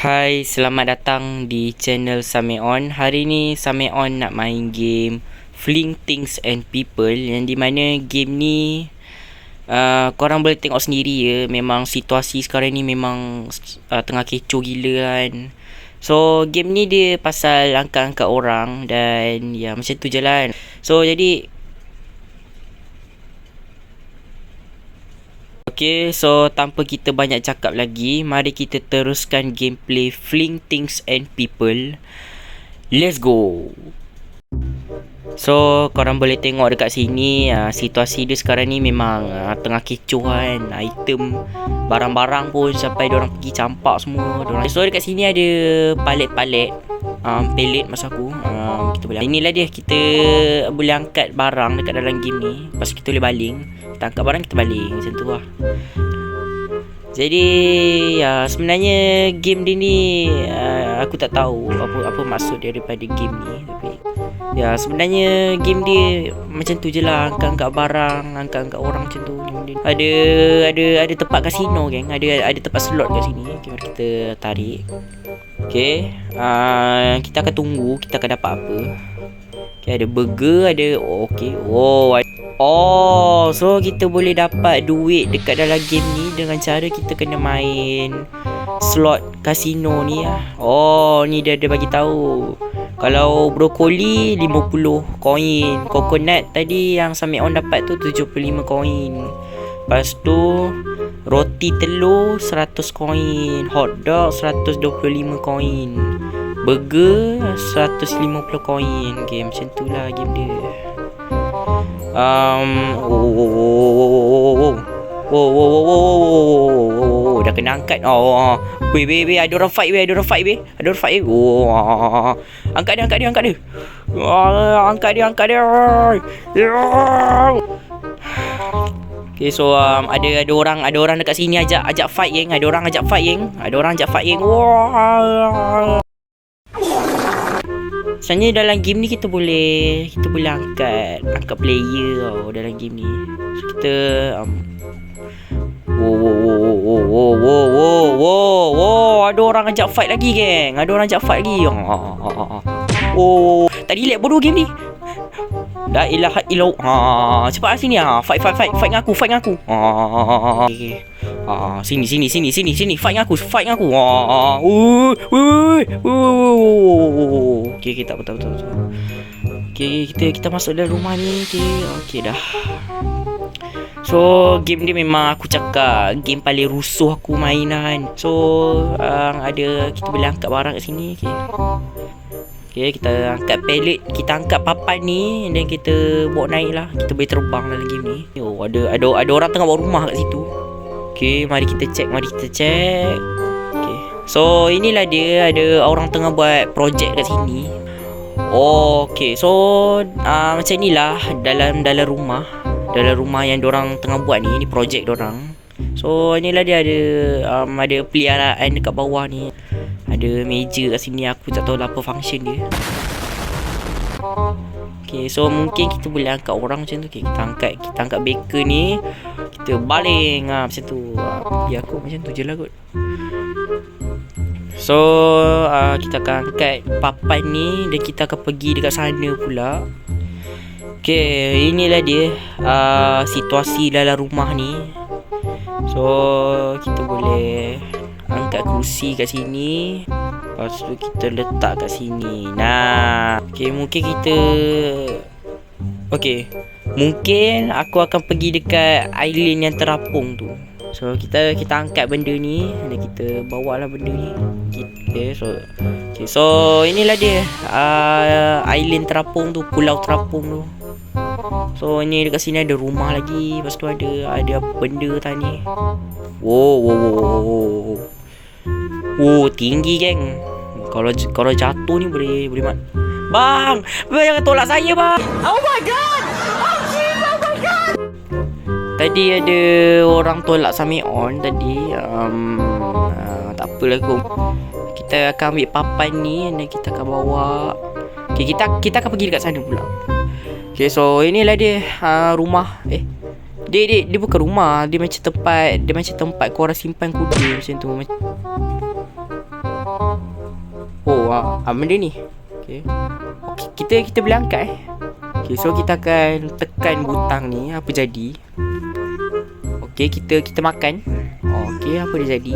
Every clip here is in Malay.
Hai, selamat datang di channel Sameon. Hari ni Sameon nak main game Fling Things and People, yang di mana game ni korang boleh tengok sendiri ya. Memang situasi sekarang ni memang tengah kecoh gila kan. So game ni dia pasal angkat-angkat orang dan ya macam tu je lah kan. So jadi Okay, so tanpa kita banyak cakap lagi, mari kita teruskan gameplay Fling Things and People. Let's go. So korang boleh tengok dekat sini, situasi dia sekarang ni memang tengah kecoh kan. Item barang-barang pun sampai diorang pergi campak semua diorang. So dekat sini ada palet-palet, pelet masa aku. Kita boleh, inilah dia, kita boleh angkat barang dekat dalam game ni. Lepas kita boleh baling, kita angkat barang kita baling, macam tu lah. Jadi ya, sebenarnya game dia ni aku tak tahu apa maksud daripada game ni, tapi ya sebenarnya game dia macam tu je lah, angkat-angkat barang, angkat-angkat orang macam tu. Ada tempat kasino geng, ada tempat slot kat sini. Okay, mari kita tarik. Okay, kita akan tunggu kita akan dapat apa. Okay, ada burger, ada okay. So kita boleh dapat duit dekat dalam game ni dengan cara kita kena main slot kasino ni lah. Ni dia bagi tahu. Kalau brokoli 50 koin, coconut tadi yang Sameon dapat tu 75 koin. Lepas tu roti telur 100 koin, hotdog 125 koin, burger 150 koin. Okay, macam tu lah game dia. Dah kena angkat. Weh, ada orang fight weh. Angkat dia. Angkat dia. Okay, so ada orang dekat sini ajak fight geng. Ada orang ajak fight geng. Sebenarnya dalam game ni kita boleh angkat player dalam game ni. So kita ada orang ajak fight lagi geng. Tadi lag bodoh game ni. La ilaha illallah. Cepat sini fight dengan aku. Okay. Sini fight dengan aku. Okay, tak betul. Okay, kita masuk dalam rumah ni. Okay dah. So game ni memang aku cakap game paling rusuh aku mainan. So kita boleh angkat barang kat sini. Okay, kita angkat pallet, kita angkat papan ni dan kita bawa naik lah. Kita boleh terbang dalam game ni. Ada orang tengah bawa rumah kat situ. Okay, mari kita check. Okay, so inilah dia, ada orang tengah buat projek kat sini. Okay, so macam inilah dalam rumah yang diorang tengah buat ni projek diorang. So inilah dia, ada peliharaan dekat bawah ni. Ada meja kat sini, aku tak tahu lah apa function dia. Okay, so mungkin kita boleh angkat orang macam tu. Okay, kita angkat baker ni, kita baling macam tu. Biar aku macam tu je lah kot. So kita akan angkat papan ni dan kita akan pergi dekat sana pula. Okay, inilah dia situasi dalam rumah ni. So kita boleh angkat kerusi kat sini, lepas tu kita letak kat sini. Okay, mungkin aku akan pergi dekat island yang terapung tu. So kita angkat benda ni dan kita bawa lah benda ni. So inilah dia island terapung tu, pulau terapung tu. So ni dekat sini ada rumah lagi. Lepas tu ada benda tadi. Tinggi geng. Kalau jatuh ni boleh mat. Bang, jangan tolak saya bang. Oh my god. Tadi ada orang tolak Sameon tadi. Tak apalah kot. Kita akan ambil papan ni dan kita akan bawa. Okay, kita akan pergi dekat sana pula. Okay, so inilah dia rumah. Dia bukan rumah, dia macam tempat korang simpan kuda macam tu. benda ni. Okay, kita boleh angkat Okay, so kita akan tekan butang ni. Apa jadi? Okay, kita makan. Okay, apa dia jadi?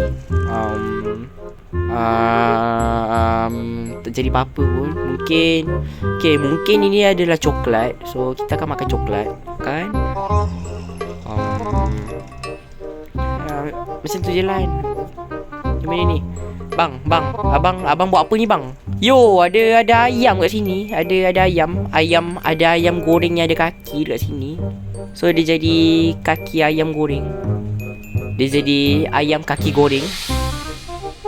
Tak jadi apa-apa pun. Mungkin ini adalah coklat. So kita akan makan coklat. Kan? Macam tu je lah. Macam mana ni? Bang, abang buat apa ni bang? Yo, ada ayam kat sini. Ada ayam. Ada ayam goreng yang ada kaki kat sini. So dia jadi kaki ayam goreng. Dia jadi ayam kaki goreng.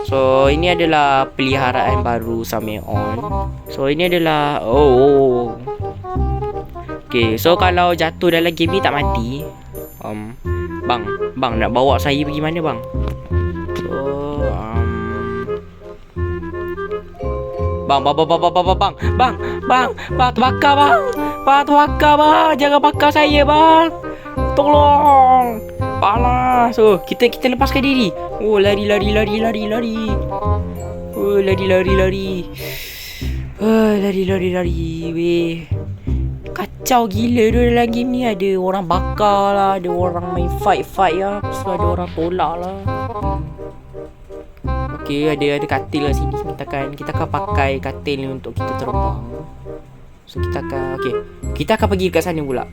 So ini adalah peliharaan baru Sameon. So ini adalah Okay, so kalau jatuh dalam game ni tak mati. Bang nak bawa saya pergi mana bang? So Bang, terbakar bang. Jangan bakar saya bang. Tolong. Panas. So, kita lepaskan diri. Oh, lari. Oh, lari. Weh. Kacau gila tu dalam game ni. Ada orang bakar lah, ada orang main fight lah. Lepas tu ada orang tolak lah. Okay, ada katil kat sini. Kita akan pakai katil ni untuk kita terbang. So kita akan pergi dekat sana pula.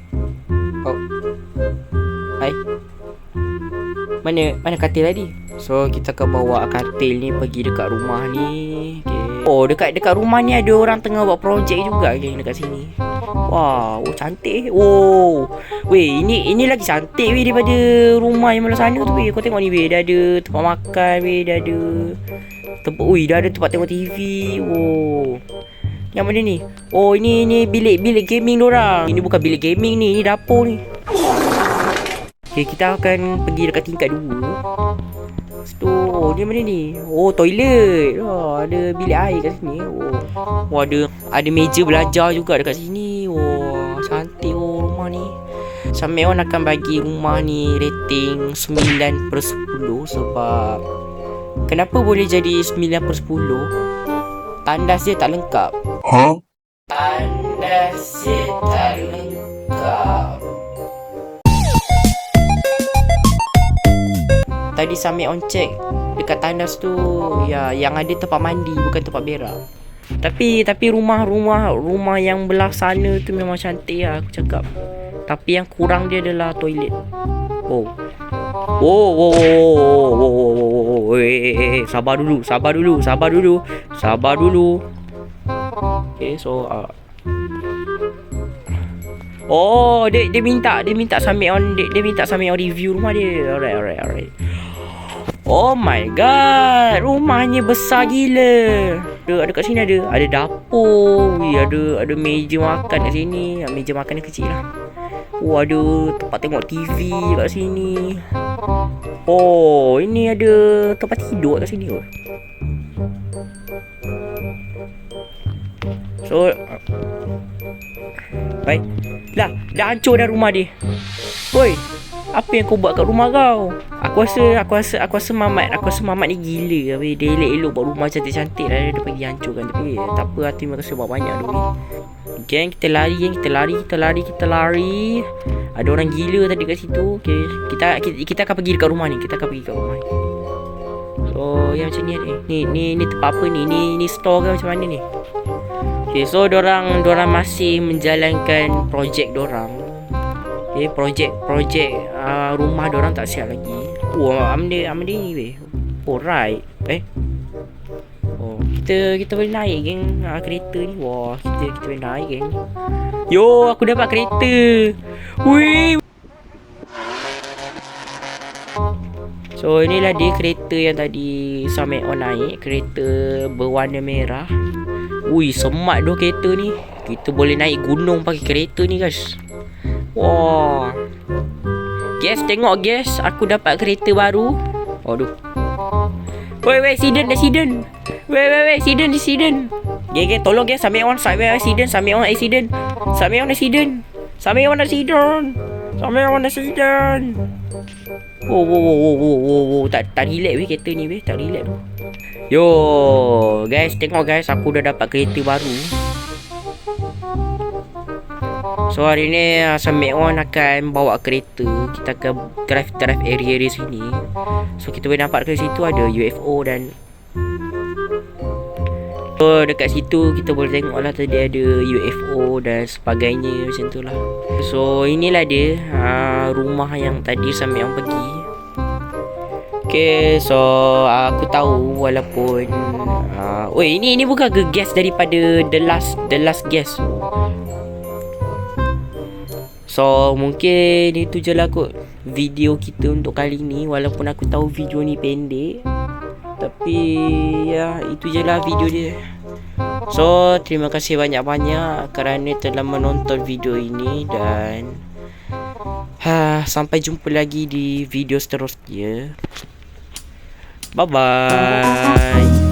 Hai. Mana katil tadi? So kita akan bawa katil ni pergi dekat rumah ni. Okay. Oh, dekat rumah ni ada orang tengah buat projek juga dekat sini. Wow, cantik. Oh. Weh, ini lagi cantik weh daripada rumah yang belah sana tu weh. Kau tengok ni weh, dah ada tempat makan weh, dah ada tempat tengok TV. Oh. Yang mana ni? Oh, ini bilik gaming dorang. Ini bukan bilik gaming ni, ini dapur ni. Okay, kita akan pergi dekat tingkat 2. Oh, ni mana ni? Oh, toilet. Oh, ada bilik air kat sini. Oh, ada meja belajar juga dekat sini. Oh, cantik rumah ni. Sameon akan bagi rumah ni rating 9/10 sebab kenapa boleh jadi 9/10? Tandas dia tak lengkap. Tandas dia tak lengkap. Tadi Sameon cek dekat tandas tu ya, yang ada tempat mandi bukan tempat berak. Tapi rumah yang belah sana tu memang cantik lah aku cakap. Tapi yang kurang dia adalah toilet. Sabar dulu. Okay, so dia minta Sameon review rumah dia. Alright. Oh my god, rumahnya besar gila. Ada kat sini ada dapur, ada meja makan kat sini. Meja makan ni kecil lah. Oh, ada tempat tengok TV kat sini. Oh, ini ada tempat tidur kat sini. So, baik. Dah hancur dah rumah dia. Woi, apa yang kau buat kat rumah kau? Aku rasa Mamat ni gila. Dia elok-elok buat rumah cantik-cantik dah dia pergi hancurkan. Tapi tak apa, terima kasih buat banyak dulu. Geng, kita lari. Ada orang gila tadi kat situ. Okay, kita akan pergi dekat rumah ni. So, yang macam ni. Ni tempat apa ni? Ni store ke macam mana ni? Okay, so dorang masih menjalankan projek dorang. Okay, projek rumah dorang tak siap lagi. Oh, ambil ni weh. Alright. Oh, kita boleh naik geng kereta ni. Wah, kita boleh naik geng. Yo, aku dapat kereta. Wih. So, inilah dia kereta yang tadi Sameon naik. Kereta berwarna merah. Ui, semat doh kereta ni. Kita boleh naik gunung pakai kereta ni guys. Wah. Guys, tengok guys, aku dapat kereta baru. Aduh. Weh, accident. Weh, accident. Geng, tolong guys, Sameon accident. Oh, tak relax weh kereta ni weh, tak relax tu. Yo guys, tengok guys, aku dah dapat kereta baru. So hari ni Summit One akan bawa kereta. Kita akan drive area di sini. So kita boleh nampak ke situ ada UFO dan so dekat situ kita boleh tengok lah tadi ada UFO dan sebagainya macam tu lah. So inilah dia rumah yang tadi Summit One pergi. Okay, so aku tahu walaupun ini bukan ke guest daripada the last guest. So mungkin itu je lah kot video kita untuk kali ni. Walaupun aku tahu video ni pendek, tapi ya itu je lah video dia. So terima kasih banyak-banyak kerana telah menonton video ini. Dan sampai jumpa lagi di video seterusnya. Bye bye.